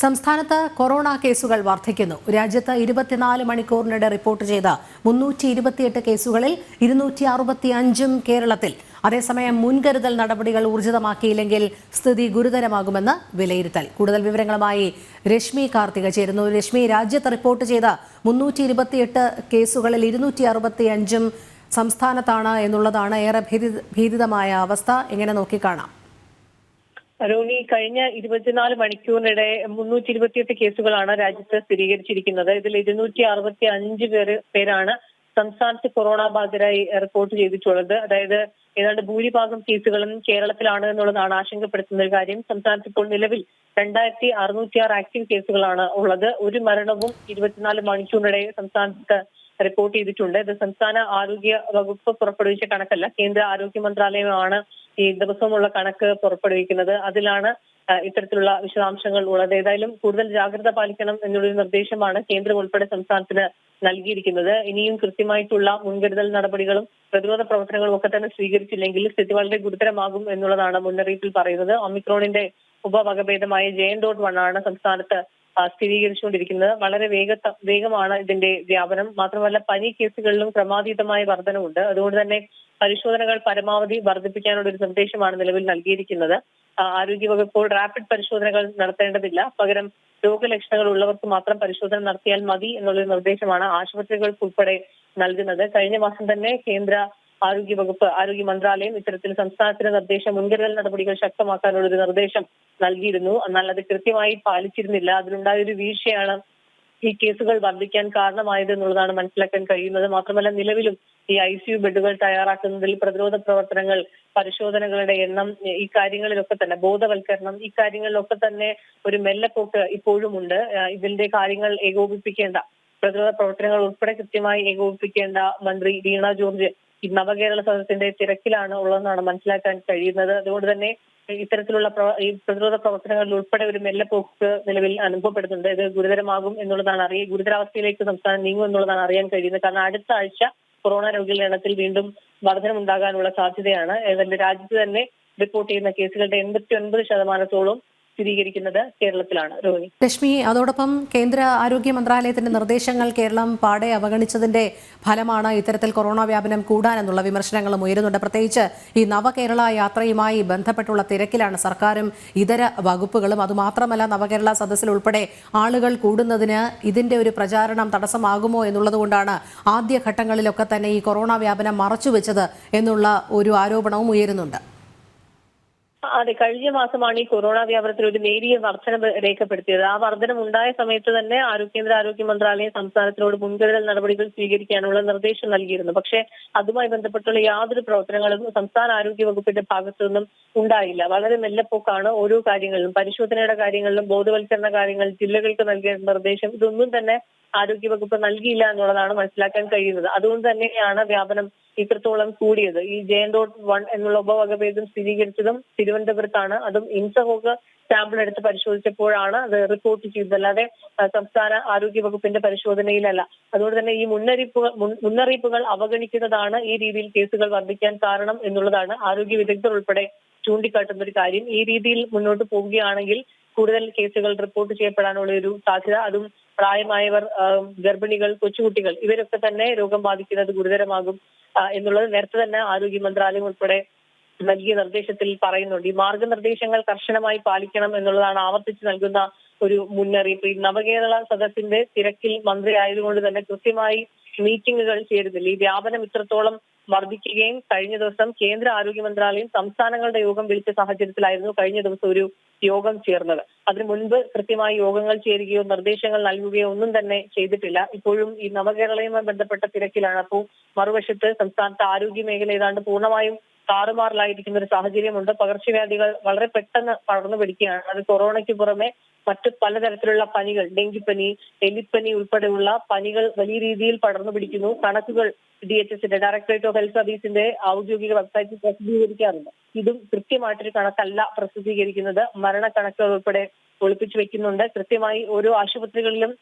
സംസ്ഥാനത്ത് കൊറോണ കേസുകൾ വർദ്ധിക്കുന്നു. രാജ്യത്ത് 24 മണിക്കൂറിനിടെ റിപ്പോർട്ട് ചെയ്ത 328 കേസുകളിൽ 265 കേരളത്തിൽ. അതേസമയം മുൻകരുതൽ നടപടികൾ ഊർജിതമാക്കിയില്ലെങ്കിൽ സ്ഥിതി ഗുരുതരമാകുമെന്ന് വിലയിരുത്തൽ. കൂടുതൽ വിവരങ്ങളുമായി രശ്മി കാർത്തിക ചേരുന്നു. രശ്മി, രാജ്യത്ത് റിപ്പോർട്ട് ചെയ്ത 328 കേസുകളിൽ 265 സംസ്ഥാനത്താണ് എന്നുള്ളതാണ് ഏറെ ഭീതിതമായ അവസ്ഥ. എങ്ങനെ നോക്കിക്കാണാം? രോണി, കഴിഞ്ഞ 24 മണിക്കൂറിനിടെ 328 കേസുകളാണ് രാജ്യത്ത് സ്ഥിരീകരിച്ചിരിക്കുന്നത്. ഇതിൽ 265 പേരാണ് സംസ്ഥാനത്ത് കൊറോണ ബാധിതരായി റിപ്പോർട്ട് ചെയ്തിട്ടുള്ളത്. അതായത് ഏതാണ്ട് ഭൂരിഭാഗം കേസുകളും കേരളത്തിലാണ് എന്നുള്ളതാണ് ആശങ്കപ്പെടുത്തുന്ന ഒരു കാര്യം. സംസ്ഥാനത്ത് ഇപ്പോൾ നിലവിൽ 2606 ആക്റ്റീവ് കേസുകളാണ് ഉള്ളത്. ഒരു മരണവും 24 മണിക്കൂറിനിടെ സംസ്ഥാനത്ത് റിപ്പോർട്ട് ചെയ്തിട്ടുണ്ട്. ഇത് സംസ്ഥാന ആരോഗ്യ വകുപ്പ് പുറപ്പെടുവിച്ച കണക്കല്ല, കേന്ദ്ര ആരോഗ്യ മന്ത്രാലയമാണ് ഈ ദിവസമുള്ള കണക്ക് പുറപ്പെടുവിക്കുന്നത്. അതിലാണ് ഇത്തരത്തിലുള്ള വിശദാംശങ്ങൾ ഉള്ളത്. ഏതായാലും കൂടുതൽ ജാഗ്രത പാലിക്കണം എന്നുള്ളൊരു നിർദ്ദേശമാണ് കേന്ദ്രം ഉൾപ്പെടെ സംസ്ഥാനത്തിന് നൽകിയിരിക്കുന്നത്. ഇനിയും കൃത്യമായിട്ടുള്ള മുൻകരുതൽ നടപടികളും പ്രതിരോധ പ്രവർത്തനങ്ങളും ഒക്കെ തന്നെ സ്വീകരിച്ചില്ലെങ്കിൽ സ്ഥിതി വളരെ ഗുരുതരമാകും എന്നുള്ളതാണ് മുന്നറിയിപ്പിൽ പറയുന്നത്. ഒമിക്രോണിന്റെ ഉപവകഭേദമായ JN.1 ആണ് സംസ്ഥാനത്ത് സ്ഥിരീകരിച്ചുകൊണ്ടിരിക്കുന്നത്. വളരെ വേഗമാണ് ഇതിന്റെ വ്യാപനം. മാത്രമല്ല പനി കേസുകളിലും ക്രമാതീതമായ വർധനവുണ്ട്. അതുകൊണ്ട് തന്നെ പരിശോധനകൾ പരമാവധി വർദ്ധിപ്പിക്കാനുള്ള ഒരു നിർദ്ദേശമാണ് നിലവിൽ നൽകിയിരിക്കുന്നത്. ആരോഗ്യവകുപ്പ് ഇപ്പോൾ റാപ്പിഡ് പരിശോധനകൾ നടത്തേണ്ടതില്ല, പകരം രോഗലക്ഷണങ്ങൾ ഉള്ളവർക്ക് മാത്രം പരിശോധന നടത്തിയാൽ മതി എന്നുള്ളൊരു നിർദ്ദേശമാണ് ആശുപത്രികൾക്ക് ഉൾപ്പെടെ നൽകുന്നത്. കഴിഞ്ഞ മാസം തന്നെ കേന്ദ്ര ആരോഗ്യ മന്ത്രാലയം ഇത്തരത്തിൽ സംസ്ഥാനത്തിന് മുൻകരുതൽ നടപടികൾ ശക്തമാക്കാനുള്ള ഒരു നിർദ്ദേശം നൽകിയിരുന്നു. എന്നാൽ അത് കൃത്യമായി പാലിച്ചിരുന്നില്ല. അതിലുണ്ടായ ഒരു വീഴ്ചയാണ് ഈ കേസുകൾ വർദ്ധിക്കാൻ കാരണമായത് എന്നുള്ളതാണ് മനസ്സിലാക്കാൻ കഴിയുന്നത്. മാത്രമല്ല നിലവിലും ഈ ICU ബെഡുകൾ തയ്യാറാക്കുന്നതിൽ പ്രതിരോധ പ്രവർത്തനങ്ങൾ, പരിശോധനകളുടെ എണ്ണം, ഈ കാര്യങ്ങളിലൊക്കെ തന്നെ ബോധവൽക്കരണം, ഈ കാര്യങ്ങളിലൊക്കെ തന്നെ ഒരു മെല്ലെപ്പോക്ക് ഇപ്പോഴും ഉണ്ട്. ഇതിന്റെ കാര്യങ്ങൾ ഏകോപിപ്പിക്കേണ്ട, പ്രതിരോധ പ്രവർത്തനങ്ങൾ ഉൾപ്പെടെ കൃത്യമായി ഏകോപിപ്പിക്കേണ്ട മന്ത്രി വീണ ജോർജ് ഈ നവകേരള സദസ്സിന്റെ തിരക്കിലാണ് ഉള്ളതെന്നാണ് മനസ്സിലാക്കാൻ കഴിയുന്നത്. അതുകൊണ്ട് തന്നെ ഇത്തരത്തിലുള്ള ഈ പ്രതിരോധ പ്രവർത്തനങ്ങളിൽ ഉൾപ്പെടെ ഒരു മെല്ലെപ്പോക്ക് നിലവിൽ അനുഭവപ്പെടുന്നുണ്ട്. ഇത് ഗുരുതരമാകും എന്നുള്ളതാണ് ഗുരുതരാവസ്ഥയിലേക്ക് സംസ്ഥാനം നീങ്ങും എന്നുള്ളതാണ് അറിയാൻ കഴിയുന്നത്. കാരണം അടുത്ത ആഴ്ച കൊറോണ രോഗികളുടെ എണ്ണത്തിൽ വീണ്ടും വർധനമുണ്ടാകാനുള്ള സാധ്യതയാണ്. രാജ്യത്ത് തന്നെ റിപ്പോർട്ട് ചെയ്യുന്ന കേസുകളുടെ 89% സ്ഥിരീകരിക്കുന്നത് കേരളത്തിലാണ്. രോഹിണി. ലക്ഷ്മി, അതോടൊപ്പം കേന്ദ്ര ആരോഗ്യ മന്ത്രാലയത്തിന്റെ നിർദ്ദേശങ്ങൾ കേരളം പാടെ അവഗണിച്ചതിന്റെ ഫലമാണ് ഇത്തരത്തിൽ കൊറോണ വ്യാപനം കൂടാനെന്നുള്ള വിമർശനങ്ങളും ഉയരുന്നുണ്ട്. പ്രത്യേകിച്ച് ഈ നവകേരള യാത്രയുമായി ബന്ധപ്പെട്ടുള്ള തിരക്കിലാണ് സർക്കാരും ഇതര വകുപ്പുകളും. അതുമാത്രമല്ല, നവകേരള സദസ്സിൽ ഉൾപ്പെടെ ആളുകൾ കൂടുന്നതിന് ഇതിന്റെ ഒരു പ്രചാരണം തടസ്സമാകുമോ എന്നുള്ളതുകൊണ്ടാണ് ആദ്യഘട്ടങ്ങളിലൊക്കെ തന്നെ ഈ കൊറോണ വ്യാപനം മറച്ചുവെച്ചത് എന്നുള്ള ഒരു ആരോപണവും ഉയരുന്നുണ്ട്. അതെ, കഴിഞ്ഞ മാസമാണ് ഈ കൊറോണ വ്യാപനത്തിൽ ഒരു നേരിയ വർധന രേഖപ്പെടുത്തിയത്. ആ വർധനം ഉണ്ടായ സമയത്ത് തന്നെ കേന്ദ്ര ആരോഗ്യ മന്ത്രാലയം സംസ്ഥാനത്തിനോട് മുൻകരുതൽ നടപടികൾ സ്വീകരിക്കാനുള്ള നിർദ്ദേശം നൽകിയിരുന്നു. പക്ഷേ അതുമായി ബന്ധപ്പെട്ടുള്ള യാതൊരു പ്രവർത്തനങ്ങളും സംസ്ഥാന ആരോഗ്യ വകുപ്പിന്റെ ഭാഗത്തു നിന്നും ഉണ്ടായില്ല. വളരെ മെല്ലെപ്പോക്കാണ് ഓരോ കാര്യങ്ങളിലും, പരിശോധനയുടെ കാര്യങ്ങളിലും ബോധവൽക്കരണ കാര്യങ്ങൾ, ജില്ലകൾക്ക് നൽകിയ നിർദ്ദേശം, ഇതൊന്നും തന്നെ ആരോഗ്യവകുപ്പ് നൽകിയില്ല എന്നുള്ളതാണ് മനസ്സിലാക്കാൻ കഴിയുന്നത്. അതുകൊണ്ട് തന്നെയാണ് വ്യാപനം ഇത്രത്തോളം കൂടിയത്. ഈ JN.1 എന്നുള്ള ഉപവകഭേദം സ്ഥിരീകരിച്ചതും തിരുവനന്തപുരത്താണ്. അതും ഇൻസഹോക്ക് സാമ്പിൾ എടുത്ത് പരിശോധിച്ചപ്പോഴാണ് അത് റിപ്പോർട്ട് ചെയ്തത്, അല്ലാതെ സംസ്ഥാന ആരോഗ്യ വകുപ്പിന്റെ പരിശോധനയിലല്ല. അതുകൊണ്ട് തന്നെ ഈ മുന്നറിയിപ്പുകൾ അവഗണിക്കുന്നതാണ് ഈ രീതിയിൽ കേസുകൾ വർദ്ധിക്കാൻ കാരണം എന്നുള്ളതാണ് ആരോഗ്യ വിദഗ്ധർ ഉൾപ്പെടെ ചൂണ്ടിക്കാട്ടുന്ന ഒരു കാര്യം. ഈ രീതിയിൽ മുന്നോട്ട് പോവുകയാണെങ്കിൽ കൂടുതൽ കേസുകൾ റിപ്പോർട്ട് ചെയ്യപ്പെടാനുള്ള ഒരു സാധ്യത, അതും പ്രായമായവർ, ഗർഭിണികൾ, കൊച്ചുകുട്ടികൾ, ഇവരൊക്കെ തന്നെ രോഗം ബാധിക്കുന്നത് ഗുരുതരമാകും എന്നുള്ളത് നേരത്തെ തന്നെ ആരോഗ്യ മന്ത്രാലയം ഉൾപ്പെടെ നൽകിയ നിർദ്ദേശത്തിൽ പറയുന്നുണ്ട്. ഈ മാർഗനിർദ്ദേശങ്ങൾ കർശനമായി പാലിക്കണം എന്നുള്ളതാണ് ആവർത്തിച്ച് നൽകുന്ന ഒരു മുന്നറിയിപ്പ്. ഈ നവകേരള സദസ്സിന്റെ തിരക്കിൽ മന്ത്രി ആയതുകൊണ്ട് തന്നെ കൃത്യമായി മീറ്റിംഗുകൾ ചേരുന്നില്ല. ഈ വ്യാപനം ഇത്രത്തോളം വർദ്ധിക്കുകയും കഴിഞ്ഞ ദിവസം കേന്ദ്ര ആരോഗ്യ മന്ത്രാലയം സംസ്ഥാനങ്ങളുടെ യോഗം വിളിച്ച സാഹചര്യത്തിലായിരുന്നു കഴിഞ്ഞ ദിവസം ഒരു യോഗം ചേർന്നത്. അതിനു മുൻപ് കൃത്യമായി യോഗങ്ങൾ ചേരുകയോ നിർദ്ദേശങ്ങൾ നൽകുകയോ ഒന്നും തന്നെ ചെയ്തിട്ടില്ല. ഇപ്പോഴും ഈ നവകേരളയുമായി ബന്ധപ്പെട്ട തിരക്കിലാണ്. അപ്പോൾ മറുവശത്ത് സംസ്ഥാനത്തെ ആരോഗ്യ മേഖല ഏതാണ്ട് പൂർണ്ണമായും താറുമാറിലായിരിക്കുന്ന ഒരു സാഹചര്യമുണ്ട്. പകർച്ചവ്യാധികൾ വളരെ പെട്ടെന്ന് പടർന്നു പിടിക്കുകയാണ്. അത് കൊറോണയ്ക്ക് പുറമെ മറ്റ് പലതരത്തിലുള്ള പനികൾ, ഡെങ്കിപ്പനി, എലിപ്പനി ഉൾപ്പെടെയുള്ള പനികൾ വലിയ രീതിയിൽ പടർന്നു പിടിക്കുന്നു. കണക്കുകൾ DHSന്റെ, ഡയറക്ടറേറ്റ് ഓഫ് ഹെൽത്ത് സർവീസിന്റെ ഔദ്യോഗിക വെബ്സൈറ്റിൽ പ്രസിദ്ധീകരിക്കാറുണ്ട്. ഇതും കൃത്യമായിട്ടൊരു കണക്കല്ല പ്രസിദ്ധീകരിക്കുന്നത്. മരണക്കണക്കുകൾ ഉൾപ്പെടെ ഒളിപ്പിച്ചു വെക്കുന്നുണ്ട്. കൃത്യമായി ഓരോ ആശുപത്രികളിലും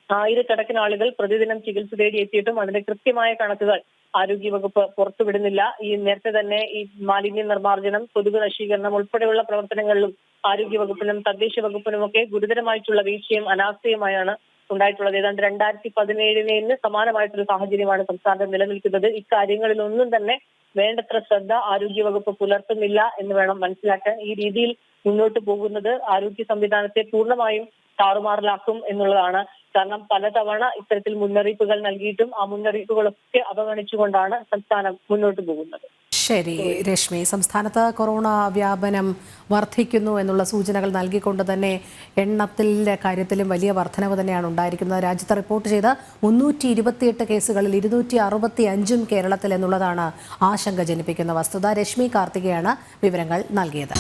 ആയിരക്കണക്കിന് ആളുകൾ പ്രതിദിനം ചികിത്സ തേടി എത്തിയിട്ടും അതിന്റെ കൃത്യമായ കണക്കുകൾ ആരോഗ്യവകുപ്പ് പുറത്തുവിടുന്നില്ല. ഈ നേരത്തെ തന്നെ ഈ മാലിന്യ നിർമ്മാർജ്ജനം, കൊതുക് നശീകരണം ഉൾപ്പെടെയുള്ള പ്രവർത്തനങ്ങളിലും ആരോഗ്യവകുപ്പിനും തദ്ദേശ വകുപ്പിനുമൊക്കെ ഗുരുതരമായിട്ടുള്ള വീഴ്ചയും അനാസ്ഥയുമായാണ് ഉണ്ടായിട്ടുള്ളത്. ഏതാണ്ട് 2017 സമാനമായിട്ടുള്ള സാഹചര്യമാണ് സംസ്ഥാനത്ത് നിലനിൽക്കുന്നത്. ഇക്കാര്യങ്ങളിലൊന്നും തന്നെ വേണ്ടത്ര ശ്രദ്ധ ആരോഗ്യവകുപ്പ് പുലർത്തുന്നില്ല എന്ന് വേണം മനസ്സിലാക്കാൻ. ഈ രീതിയിൽ മുന്നോട്ട് പോകുന്നത് ആരോഗ്യ സംവിധാനത്തെ പൂർണ്ണമായും താറുമാറിലാക്കും എന്നുള്ളതാണ്. കാരണം പലതവണ ഇത്തരത്തിൽ മുന്നറിയിപ്പുകൾ നൽകിയിട്ടും ആ മുന്നറിയിപ്പുകളൊക്കെ അവഗണിച്ചുകൊണ്ടാണ് സംസ്ഥാനം മുന്നോട്ട് പോകുന്നത്. ശരി രശ്മി, സംസ്ഥാനത്ത് കൊറോണ വ്യാപനം വർദ്ധിക്കുന്നു എന്നുള്ള സൂചനകൾ നൽകിക്കൊണ്ട് തന്നെ എണ്ണത്തിൻ്റെ കാര്യത്തിലും വലിയ വർധനവ് തന്നെയാണ് ഉണ്ടായിരിക്കുന്നത്. രാജ്യത്ത് റിപ്പോർട്ട് ചെയ്ത 328 കേസുകളിൽ 265 കേരളത്തിൽ എന്നുള്ളതാണ് ആശങ്ക ജനിപ്പിക്കുന്ന വസ്തുത. രശ്മി കാർത്തികയാണ് വിവരങ്ങൾ നൽകിയത്.